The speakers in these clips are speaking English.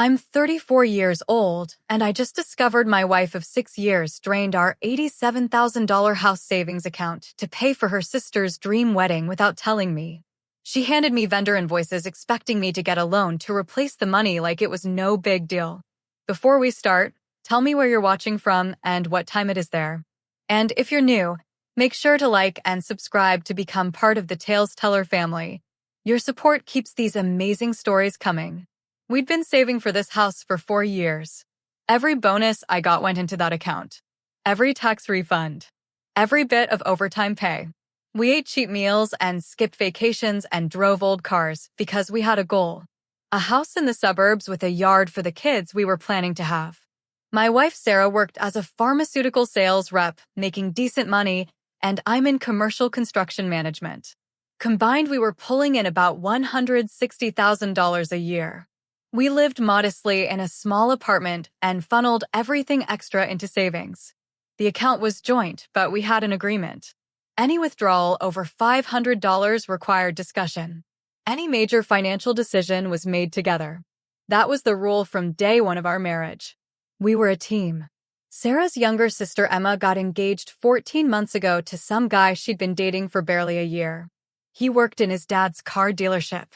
I'm 34 years old, and I just discovered my wife of 6 years drained our $87,000 house savings account to pay for her sister's dream wedding without telling me. She handed me vendor invoices expecting me to get a loan to replace the money like it was no big deal. Before we start, tell me where you're watching from and what time it is there. And if you're new, make sure to like and subscribe to become part of the Tales Teller family. Your support keeps these amazing stories coming. We'd been saving for this house for 4 years. Every bonus I got went into that account. Every tax refund. Every bit of overtime pay. We ate cheap meals and skipped vacations and drove old cars because we had a goal. A house in the suburbs with a yard for the kids we were planning to have. My wife Sarah worked as a pharmaceutical sales rep, making decent money, and I'm in commercial construction management. Combined, we were pulling in about $160,000 a year. We lived modestly in a small apartment and funneled everything extra into savings. The account was joint, but we had an agreement. Any withdrawal over $500 required discussion. Any major financial decision was made together. That was the rule from day one of our marriage. We were a team. Sarah's younger sister Emma got engaged 14 months ago to some guy she'd been dating for barely a year. He worked in his dad's car dealership.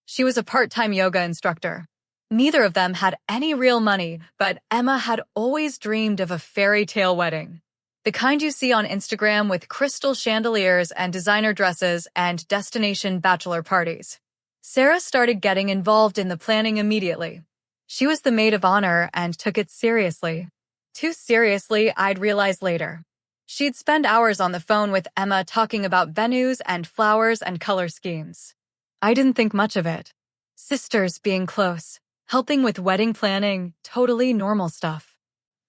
She was a part-time yoga instructor. Neither of them had any real money, but Emma had always dreamed of a fairy tale wedding. The kind you see on Instagram with crystal chandeliers and designer dresses and destination bachelor parties. Sarah started getting involved in the planning immediately. She was the maid of honor and took it seriously. Too seriously, I'd realize later. She'd spend hours on the phone with Emma talking about venues and flowers and color schemes. I didn't think much of it. Sisters being close. Helping with wedding planning, totally normal stuff.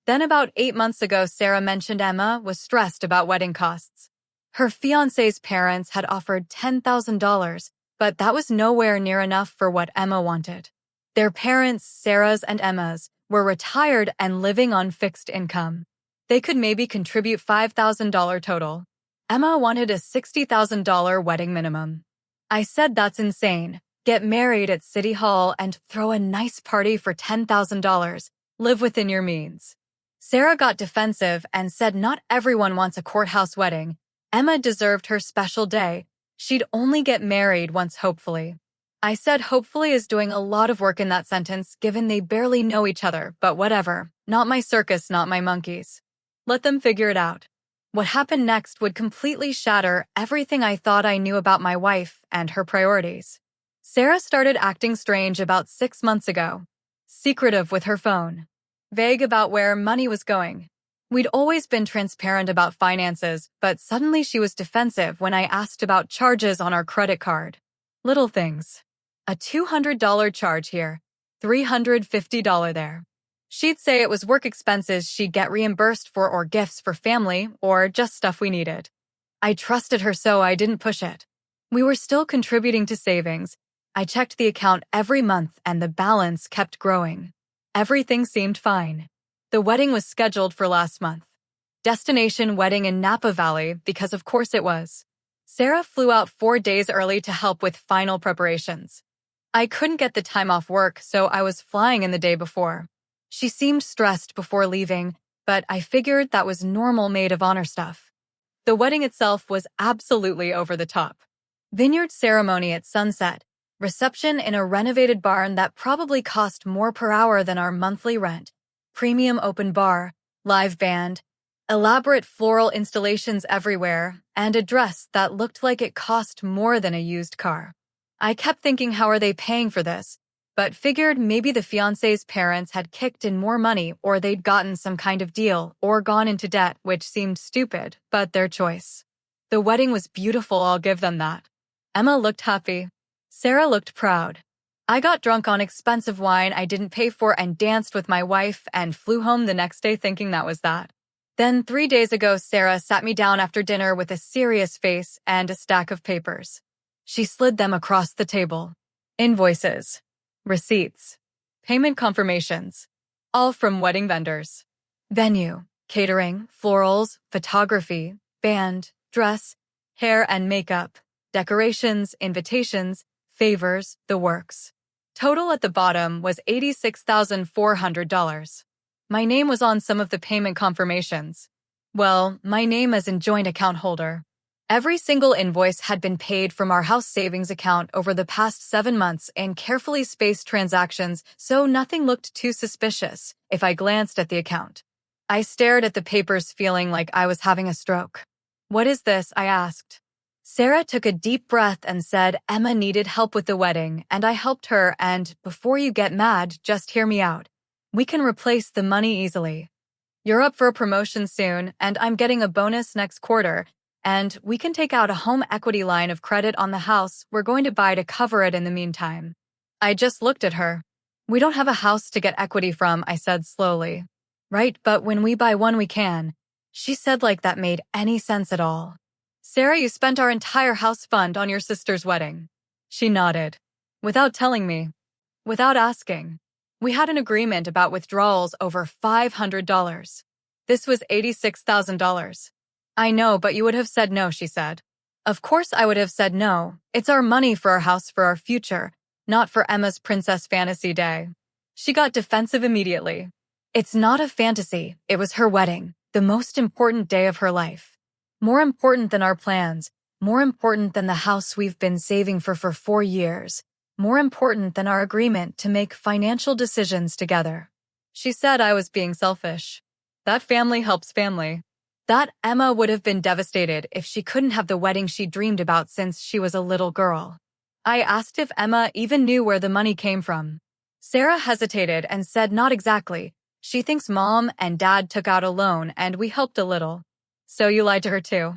Then about 8 months ago, Sarah mentioned Emma was stressed about wedding costs. Her fiancé's parents had offered $10,000, but that was nowhere near enough for what Emma wanted. Their parents, Sarah's and Emma's, were retired and living on fixed income. They could maybe contribute $5,000 total. Emma wanted a $60,000 wedding minimum. I said that's insane. Get married at City Hall and throw a nice party for $10,000. Live within your means. Sarah got defensive and said not everyone wants a courthouse wedding. Emma deserved her special day. She'd only get married once, hopefully. I said hopefully is doing a lot of work in that sentence given they barely know each other, but whatever. Not my circus, not my monkeys. Let them figure it out. What happened next would completely shatter everything I thought I knew about my wife and her priorities. Sarah started acting strange about 6 months ago. Secretive with her phone. Vague about where money was going. We'd always been transparent about finances, but suddenly she was defensive when I asked about charges on our credit card. Little things. A $200 charge here, $350 there. She'd say it was work expenses she'd get reimbursed for or gifts for family or just stuff we needed. I trusted her so I didn't push it. We were still contributing to savings. I checked the account every month and the balance kept growing. Everything seemed fine. The wedding was scheduled for last month. Destination wedding in Napa Valley because of course it was. Sarah flew out 4 days early to help with final preparations. I couldn't get the time off work, so I was flying in the day before. She seemed stressed before leaving, but I figured that was normal maid of honor stuff. The wedding itself was absolutely over the top. Vineyard ceremony at sunset. Reception in a renovated barn that probably cost more per hour than our monthly rent. Premium open bar, live band, elaborate floral installations everywhere, and a dress that looked like it cost more than a used car. I kept thinking, how are they paying for this? But figured maybe the fiancé's parents had kicked in more money or they'd gotten some kind of deal or gone into debt, which seemed stupid, but their choice. The wedding was beautiful, I'll give them that. Emma looked happy. Sarah looked proud. I got drunk on expensive wine I didn't pay for and danced with my wife and flew home the next day thinking that was that. Then 3 days ago, Sarah sat me down after dinner with a serious face and a stack of papers. She slid them across the table. Invoices, receipts, payment confirmations, all from wedding vendors. Venue, catering, florals, photography, band, dress, hair and makeup, decorations, invitations, favors, the works. Total at the bottom was $86,400. My name was on some of the payment confirmations. Well, my name as in joint account holder. Every single invoice had been paid from our house savings account over the past 7 months in carefully spaced transactions, so nothing looked too suspicious if I glanced at the account. I stared at the papers feeling like I was having a stroke. "What is this?" I asked. Sarah took a deep breath and said Emma needed help with the wedding, and I helped her, and before you get mad, just hear me out. We can replace the money easily. You're up for a promotion soon, and I'm getting a bonus next quarter, and we can take out a home equity line of credit on the house we're going to buy to cover it in the meantime. I just looked at her. We don't have a house to get equity from, I said slowly. Right, but when we buy one we can. She said like that made any sense at all. Sarah, you spent our entire house fund on your sister's wedding. She nodded. Without telling me. Without asking. We had an agreement about withdrawals over $500. This was $86,000. I know, but you would have said no, she said. Of course I would have said no. It's our money for our house for our future, not for Emma's princess fantasy day. She got defensive immediately. It's not a fantasy. It was her wedding, the most important day of her life. More important than our plans, more important than the house we've been saving for 4 years, more important than our agreement to make financial decisions together. She said I was being selfish. That family helps family. That Emma would have been devastated if she couldn't have the wedding she dreamed about since she was a little girl. I asked if Emma even knew where the money came from. Sarah hesitated and said not exactly. She thinks Mom and Dad took out a loan and we helped a little. So you lied to her too.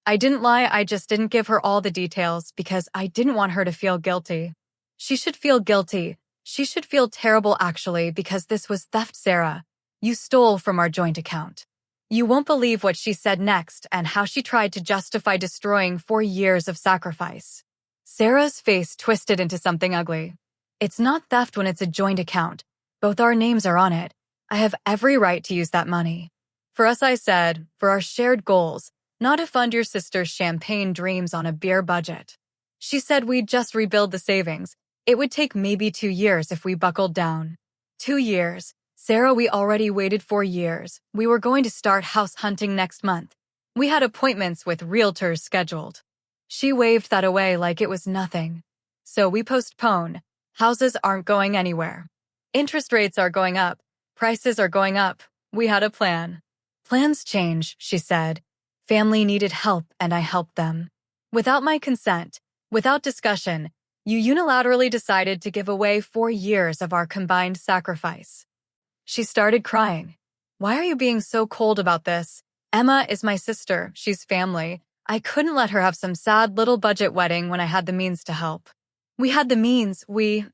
I didn't lie, I just didn't give her all the details because I didn't want her to feel guilty. She should feel guilty. She should feel terrible actually because this was theft, Sarah. You stole from our joint account. You won't believe what she said next and how she tried to justify destroying 4 years of sacrifice. Sarah's face twisted into something ugly. It's not theft when it's a joint account. Both our names are on it. I have every right to use that money. For us, I said, for our shared goals, not to fund your sister's champagne dreams on a beer budget. She said we'd just rebuild the savings. It would take maybe 2 years if we buckled down. 2 years. Sarah, we already waited 4 years. We were going to start house hunting next month. We had appointments with realtors scheduled. She waved that away like it was nothing. So we postpone. Houses aren't going anywhere. Interest rates are going up. Prices are going up. We had a plan. Plans change, she said. Family needed help and I helped them. Without my consent, without discussion, you unilaterally decided to give away 4 years of our combined sacrifice. She started crying. Why are you being so cold about this? Emma is my sister. She's family. I couldn't let her have some sad little budget wedding when I had the means to help. We had the means,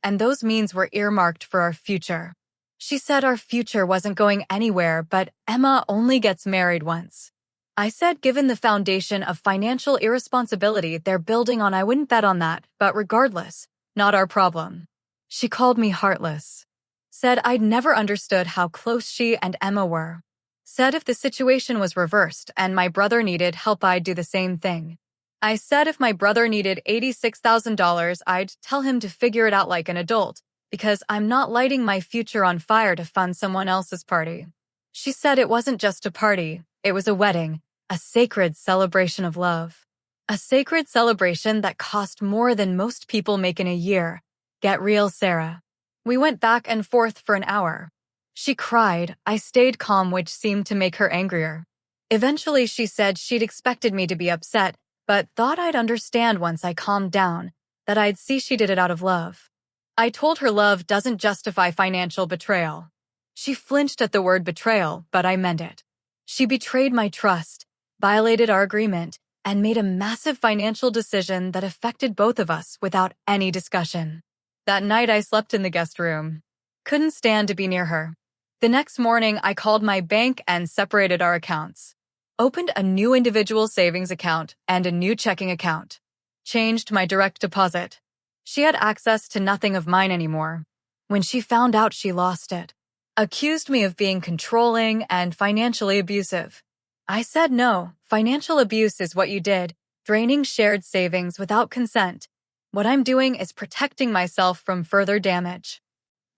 and those means were earmarked for our future. She said our future wasn't going anywhere, but Emma only gets married once. I said given the foundation of financial irresponsibility they're building on, I wouldn't bet on that, but regardless, not our problem. She called me heartless. Said I'd never understood how close she and Emma were. Said if the situation was reversed and my brother needed help, I'd do the same thing. I said if my brother needed $86,000, I'd tell him to figure it out like an adult, because I'm not lighting my future on fire to fund someone else's party. She said it wasn't just a party, it was a wedding, a sacred celebration of love. A sacred celebration that cost more than most people make in a year. Get real, Sarah. We went back and forth for an hour. She cried. I stayed calm, which seemed to make her angrier. Eventually, she said she'd expected me to be upset, but thought I'd understand once I calmed down, that I'd see she did it out of love. I told her love doesn't justify financial betrayal. She flinched at the word betrayal, but I meant it. She betrayed my trust, violated our agreement, and made a massive financial decision that affected both of us without any discussion. That night I slept in the guest room. Couldn't stand to be near her. The next morning I called my bank and separated our accounts. Opened a new individual savings account and a new checking account. Changed my direct deposit. She had access to nothing of mine anymore. When she found out, she lost it. Accused me of being controlling and financially abusive. I said no, financial abuse is what you did, draining shared savings without consent. What I'm doing is protecting myself from further damage.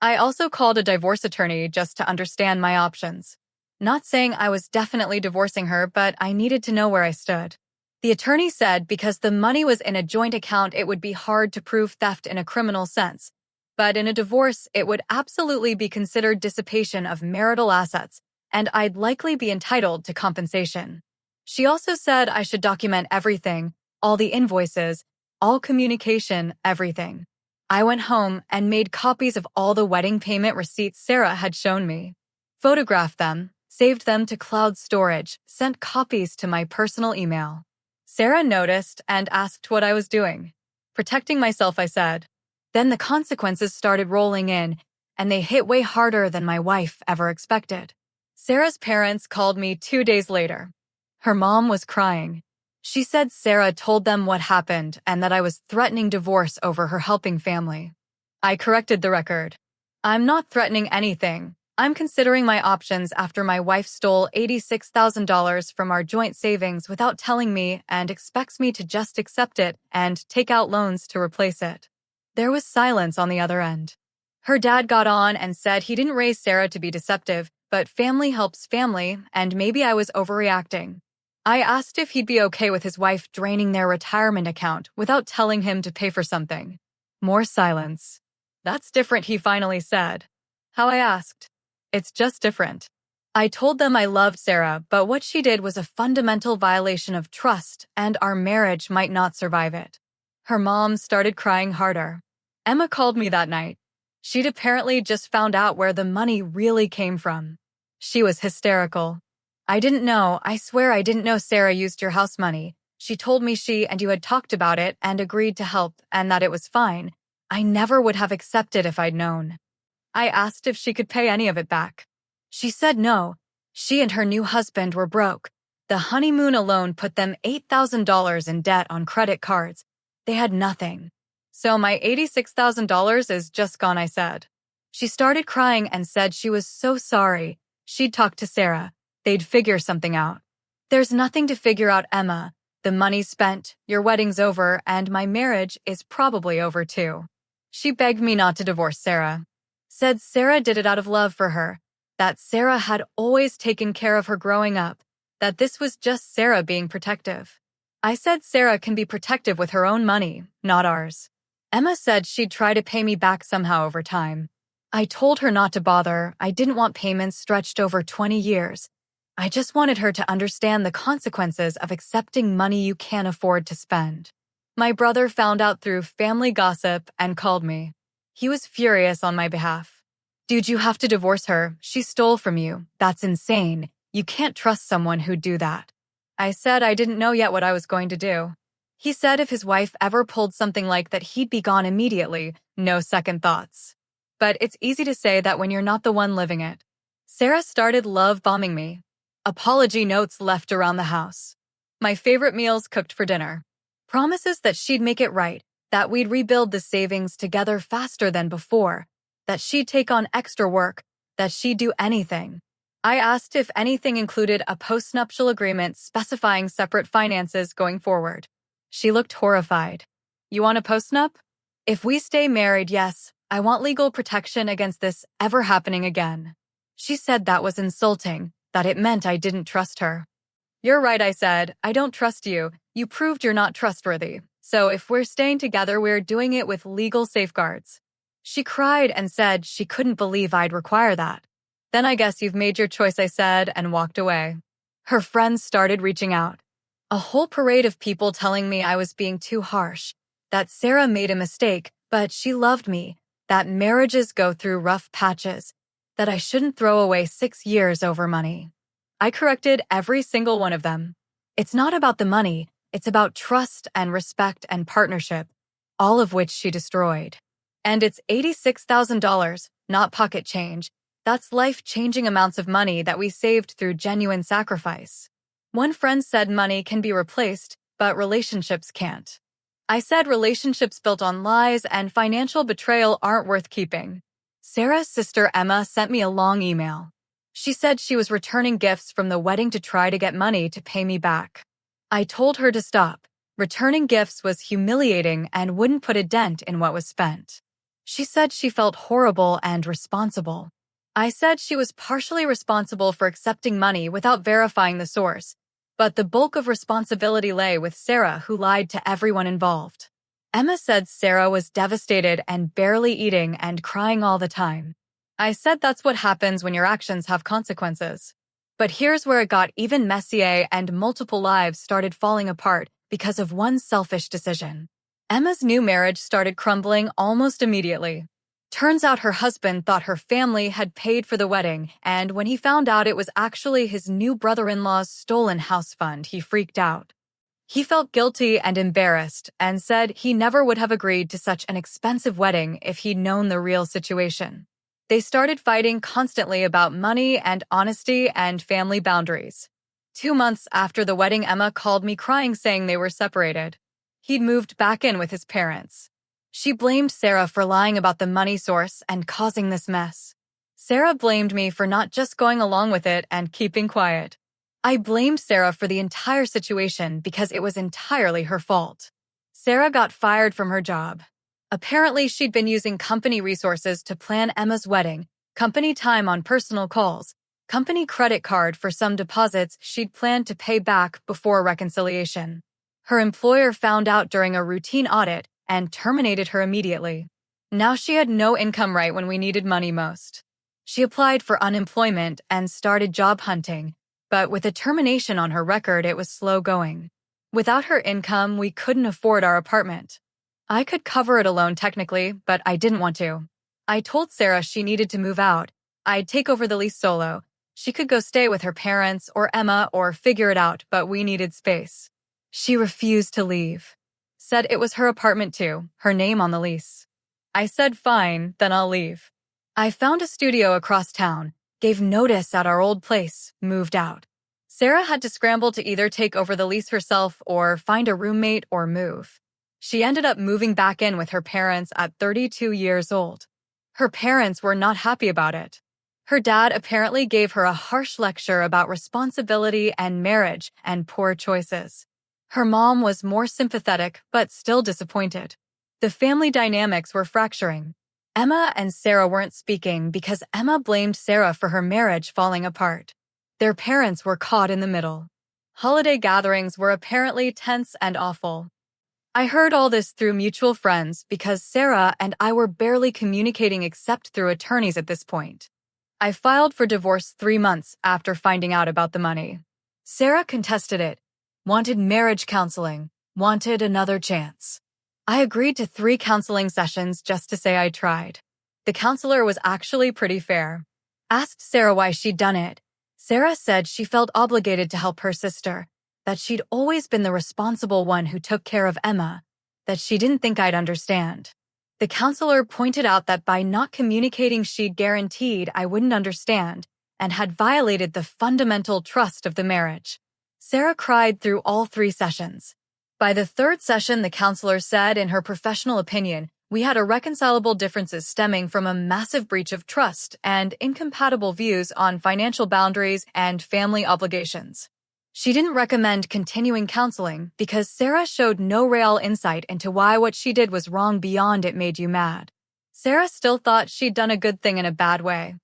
I also called a divorce attorney just to understand my options. Not saying I was definitely divorcing her, but I needed to know where I stood. The attorney said because the money was in a joint account, it would be hard to prove theft in a criminal sense. But in a divorce, it would absolutely be considered dissipation of marital assets, and I'd likely be entitled to compensation. She also said I should document everything, all the invoices, all communication, everything. I went home and made copies of all the wedding payment receipts Sarah had shown me. Photographed them, saved them to cloud storage, sent copies to my personal email. Sarah noticed and asked what I was doing. Protecting myself, I said. Then the consequences started rolling in, and they hit way harder than my wife ever expected. Sarah's parents called me 2 days later. Her mom was crying. She said Sarah told them what happened and that I was threatening divorce over her helping family. I corrected the record. I'm not threatening anything. I'm considering my options after my wife stole $86,000 from our joint savings without telling me and expects me to just accept it and take out loans to replace it. There was silence on the other end. Her dad got on and said he didn't raise Sarah to be deceptive, but family helps family, and maybe I was overreacting. I asked if he'd be okay with his wife draining their retirement account without telling him to pay for something. More silence. That's different, he finally said. How, I asked. It's just different. I told them I loved Sarah, but what she did was a fundamental violation of trust, and our marriage might not survive it. Her mom started crying harder. Emma called me that night. She'd apparently just found out where the money really came from. She was hysterical. I didn't know. I swear I didn't know Sarah used your house money. She told me she and you had talked about it and agreed to help and that it was fine. I never would have accepted if I'd known. I asked if she could pay any of it back. She said no. She and her new husband were broke. The honeymoon alone put them $8,000 in debt on credit cards. They had nothing. So my $86,000 is just gone, I said. She started crying and said she was so sorry. She'd talk to Sarah. They'd figure something out. There's nothing to figure out, Emma. The money's spent, your wedding's over, and my marriage is probably over too. She begged me not to divorce Sarah. Said Sarah did it out of love for her, that Sarah had always taken care of her growing up, that this was just Sarah being protective. I said Sarah can be protective with her own money, not ours. Emma said she'd try to pay me back somehow over time. I told her not to bother. I didn't want payments stretched over 20 years. I just wanted her to understand the consequences of accepting money you can't afford to spend. My brother found out through family gossip and called me. He was furious on my behalf. Dude, you have to divorce her. She stole from you. That's insane. You can't trust someone who'd do that. I said I didn't know yet what I was going to do. He said if his wife ever pulled something like that, he'd be gone immediately, no second thoughts. But it's easy to say that when you're not the one living it. Sarah started love bombing me. Apology notes left around the house. My favorite meals cooked for dinner. Promises that she'd make it right, that we'd rebuild the savings together faster than before, that she'd take on extra work, that she'd do anything. I asked if anything included a postnuptial agreement specifying separate finances going forward. She looked horrified. You want a postnup? If we stay married, yes, I want legal protection against this ever happening again. She said that was insulting, that it meant I didn't trust her. You're right, I said. I don't trust you. You proved you're not trustworthy. So if we're staying together, we're doing it with legal safeguards. She cried and said she couldn't believe I'd require that. Then I guess you've made your choice, I said, and walked away. Her friends started reaching out. A whole parade of people telling me I was being too harsh, that Sarah made a mistake, but she loved me, that marriages go through rough patches, that I shouldn't throw away 6 years over money. I corrected every single one of them. It's not about the money, it's about trust and respect and partnership, all of which she destroyed. And it's $86,000, not pocket change. That's life-changing amounts of money that we saved through genuine sacrifice. One friend said money can be replaced, but relationships can't. I said relationships built on lies and financial betrayal aren't worth keeping. Sarah's sister Emma sent me a long email. She said she was returning gifts from the wedding to try to get money to pay me back. I told her to stop. Returning gifts was humiliating and wouldn't put a dent in what was spent. She said she felt horrible and responsible. I said she was partially responsible for accepting money without verifying the source, but the bulk of responsibility lay with Sarah, who lied to everyone involved. Emma said Sarah was devastated and barely eating and crying all the time. I said that's what happens when your actions have consequences. But here's where it got even messier and multiple lives started falling apart because of one selfish decision. Emma's new marriage started crumbling almost immediately. Turns out her husband thought her family had paid for the wedding, and when he found out it was actually his new brother-in-law's stolen house fund, he freaked out. He felt guilty and embarrassed and said he never would have agreed to such an expensive wedding if he'd known the real situation. They started fighting constantly about money and honesty and family boundaries. 2 months after the wedding, Emma called me crying, saying they were separated. He'd moved back in with his parents. She blamed Sarah for lying about the money source and causing this mess. Sarah blamed me for not just going along with it and keeping quiet. I blamed Sarah for the entire situation because it was entirely her fault. Sarah got fired from her job. Apparently, she'd been using company resources to plan Emma's wedding, company time on personal calls, company credit card for some deposits she'd planned to pay back before reconciliation. Her employer found out during a routine audit and terminated her immediately. Now she had no income right when we needed money most. She applied for unemployment and started job hunting, but with a termination on her record, it was slow going. Without her income, we couldn't afford our apartment. I could cover it alone technically, but I didn't want to. I told Sarah she needed to move out. I'd take over the lease solo. She could go stay with her parents or Emma or figure it out, but we needed space. She refused to leave. Said it was her apartment too, her name on the lease. I said fine, then I'll leave. I found a studio across town, gave notice at our old place, moved out. Sarah had to scramble to either take over the lease herself or find a roommate or move. She ended up moving back in with her parents at 32 years old. Her parents were not happy about it. Her dad apparently gave her a harsh lecture about responsibility and marriage and poor choices. Her mom was more sympathetic but still disappointed. The family dynamics were fracturing. Emma and Sarah weren't speaking because Emma blamed Sarah for her marriage falling apart. Their parents were caught in the middle. Holiday gatherings were apparently tense and awful. I heard all this through mutual friends because Sarah and I were barely communicating except through attorneys at this point. I filed for divorce 3 months after finding out about the money. Sarah contested it, wanted marriage counseling, wanted another chance. I agreed to 3 counseling sessions just to say I tried. The counselor was actually pretty fair. Asked Sarah why she'd done it. Sarah said she felt obligated to help her sister, that she'd always been the responsible one who took care of Emma, that she didn't think I'd understand. The counselor pointed out that by not communicating, she'd guaranteed I wouldn't understand and had violated the fundamental trust of the marriage. Sarah cried through all 3 sessions. By the 3rd session, the counselor said, in her professional opinion, we had irreconcilable differences stemming from a massive breach of trust and incompatible views on financial boundaries and family obligations. She didn't recommend continuing counseling because Sarah showed no real insight into why what she did was wrong beyond it made you mad. Sarah still thought she'd done a good thing in a bad way.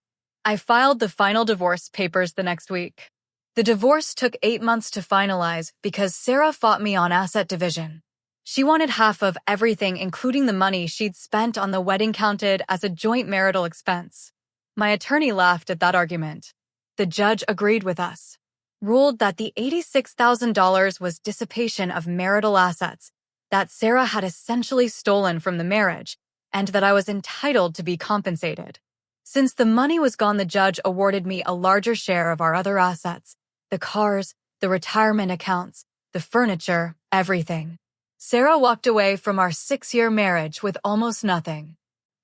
I filed the final divorce papers the next week. The divorce took 8 months to finalize because Sarah fought me on asset division. She wanted half of everything, including the money she'd spent on the wedding, counted as a joint marital expense. My attorney laughed at that argument. The judge agreed with us. Ruled that the $86,000 was dissipation of marital assets that Sarah had essentially stolen from the marriage, and that I was entitled to be compensated. Since the money was gone, the judge awarded me a larger share of our other assets, the cars, the retirement accounts, the furniture, everything. Sarah walked away from our 6-year marriage with almost nothing.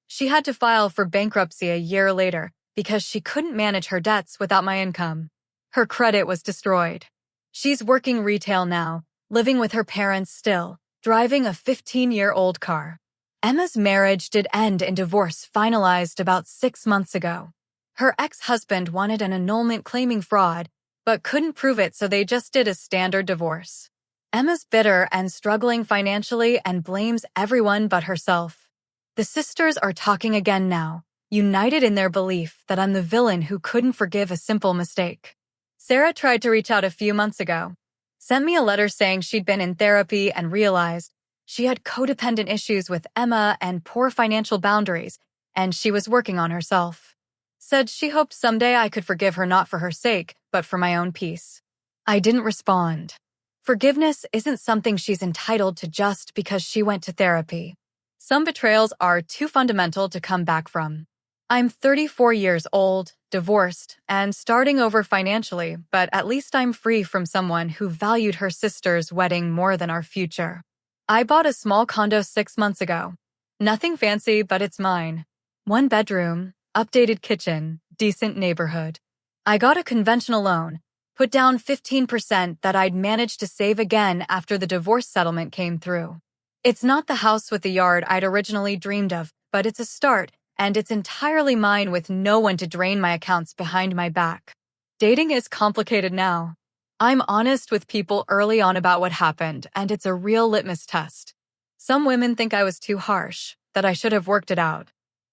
She had to file for bankruptcy a year later because she couldn't manage her debts without my income. Her credit was destroyed. She's working retail now, living with her parents still, driving a 15-year-old car. Emma's marriage did end in divorce, finalized about 6 months ago. Her ex-husband wanted an annulment claiming fraud, but couldn't prove it, so they just did a standard divorce. Emma's bitter and struggling financially and blames everyone but herself. The sisters are talking again now, united in their belief that I'm the villain who couldn't forgive a simple mistake. Sarah tried to reach out a few months ago, sent me a letter saying she'd been in therapy and realized she had codependent issues with Emma and poor financial boundaries, and she was working on herself. Said she hoped someday I could forgive her not for her sake, but for my own peace. I didn't respond. Forgiveness isn't something she's entitled to just because she went to therapy. Some betrayals are too fundamental to come back from. I'm 34 years old, divorced, and starting over financially, but at least I'm free from someone who valued her sister's wedding more than our future. I bought a small condo 6 months ago. Nothing fancy, but it's mine. 1 bedroom, updated kitchen, decent neighborhood. I got a conventional loan, put down 15% that I'd managed to save again after the divorce settlement came through. It's not the house with the yard I'd originally dreamed of, but it's a start, and it's entirely mine with no one to drain my accounts behind my back. Dating is complicated now. I'm honest with people early on about what happened, and it's a real litmus test. Some women think I was too harsh, that I should have worked it out.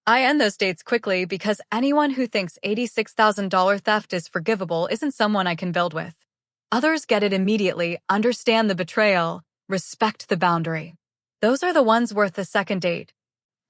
I end those dates quickly because anyone who thinks $86,000 theft is forgivable isn't someone I can build with. Others get it immediately, understand the betrayal, respect the boundary. Those are the ones worth a second date.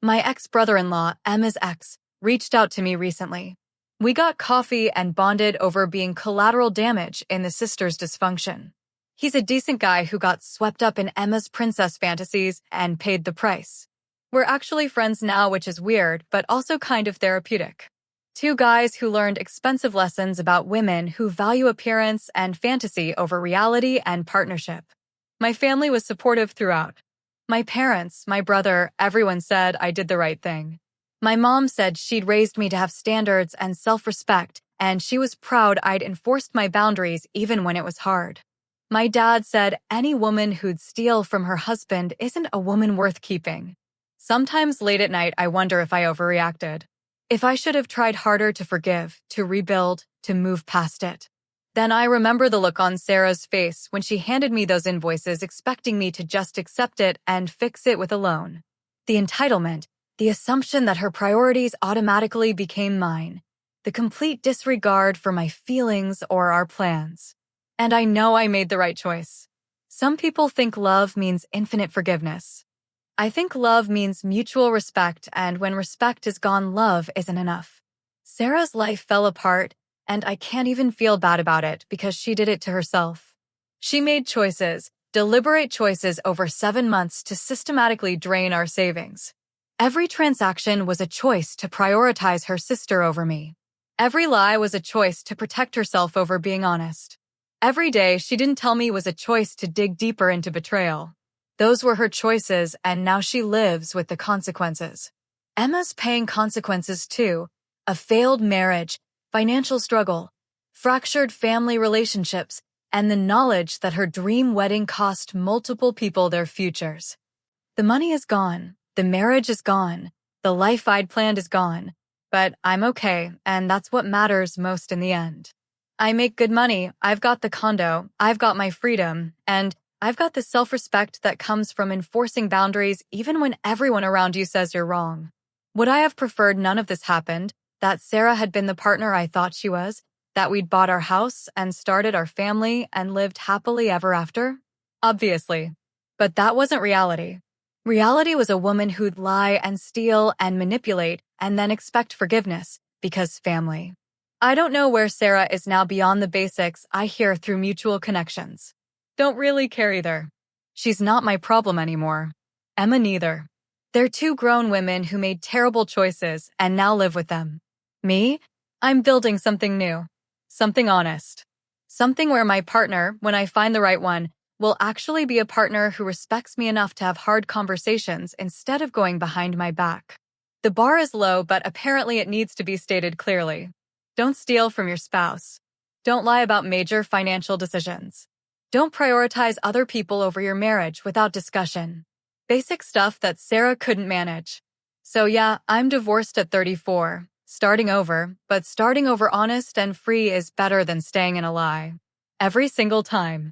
My ex-brother-in-law, Emma's ex, reached out to me recently. We got coffee and bonded over being collateral damage in the sisters' dysfunction. He's a decent guy who got swept up in Emma's princess fantasies and paid the price. We're actually friends now, which is weird, but also kind of therapeutic. 2 guys who learned expensive lessons about women who value appearance and fantasy over reality and partnership. My family was supportive throughout. My parents, my brother, everyone said I did the right thing. My mom said she'd raised me to have standards and self-respect, and she was proud I'd enforced my boundaries even when it was hard. My dad said any woman who'd steal from her husband isn't a woman worth keeping. Sometimes late at night, I wonder if I overreacted. If I should have tried harder to forgive, to rebuild, to move past it. Then I remember the look on Sarah's face when she handed me those invoices expecting me to just accept it and fix it with a loan. The entitlement, the assumption that her priorities automatically became mine, the complete disregard for my feelings or our plans. And I know I made the right choice. Some people think love means infinite forgiveness. I think love means mutual respect, and when respect is gone, love isn't enough. Sarah's life fell apart, and I can't even feel bad about it because she did it to herself. She made choices, deliberate choices over 7 months to systematically drain our savings. Every transaction was a choice to prioritize her sister over me. Every lie was a choice to protect herself over being honest. Every day she didn't tell me was a choice to dig deeper into betrayal. Those were her choices, and now she lives with the consequences. Emma's paying consequences too. A failed marriage, financial struggle, fractured family relationships, and the knowledge that her dream wedding cost multiple people their futures. The money is gone. The marriage is gone. The life I'd planned is gone. But I'm okay, and that's what matters most in the end. I make good money. I've got the condo. I've got my freedom. And I've got the self-respect that comes from enforcing boundaries even when everyone around you says you're wrong. Would I have preferred none of this happened? That Sarah had been the partner I thought she was? That we'd bought our house and started our family and lived happily ever after? Obviously. But that wasn't reality. Reality was a woman who'd lie and steal and manipulate and then expect forgiveness because family. I don't know where Sarah is now beyond the basics I hear through mutual connections. Don't really care either. She's not my problem anymore. Emma neither. They're 2 grown women who made terrible choices and now live with them. Me? I'm building something new. Something honest. Something where my partner, when I find the right one, will actually be a partner who respects me enough to have hard conversations instead of going behind my back. The bar is low, but apparently it needs to be stated clearly. Don't steal from your spouse. Don't lie about major financial decisions. Don't prioritize other people over your marriage without discussion. Basic stuff that Sarah couldn't manage. So yeah, I'm divorced at 34, starting over, but starting over honest and free is better than staying in a lie. Every single time.